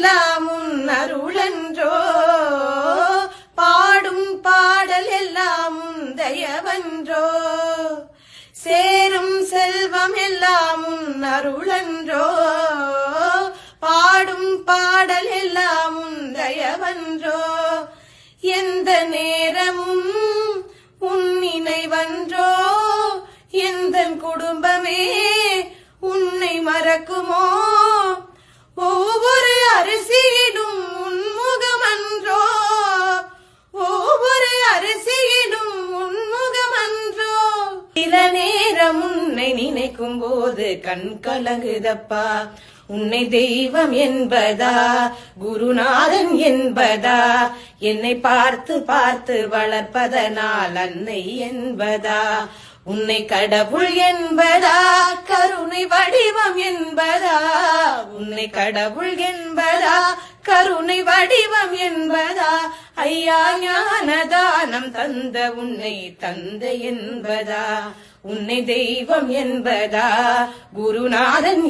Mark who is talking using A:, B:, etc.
A: எல்லாம் உன் அருளன்றோ, பாடும் பாடல் எல்லாம் உன் தயவன்றோ, சேரும் செல்வம் எல்லாம் உன் அருளன்றோ, பாடும் பாடல் எல்லாம் உன் தயவன்றோ, எந்த நேரமும் உன் நினைவன்றோ, எந்த குடும்பமே உன்னை மறக்குமோ, ஒவ்வொரு அரிசியிலும் உன்முகமன்றோ, ஒவ்வொரு அரிசியிலும் உன்முகமன்றோ, சில நேரம் உன்னை நினைக்கும் போது கண் கலங்குதப்பா, உன்னை தெய்வம் என்பதா குருநாதன் என்பதா, என்னை பார்த்து பார்த்து வளர்ப்பதனால் அன்னை என்பதா, உன்னை கடவுள் என்பதா கருணை வடிவம் என்பதா, உன்னை கடவுள் என்பதா கருணை வடிவம் என்பதா, ஐயா ஞானதானம் தந்த உன்னை தந்தை என்பதா, உன்னை தெய்வம் என்பதா குருநாதன்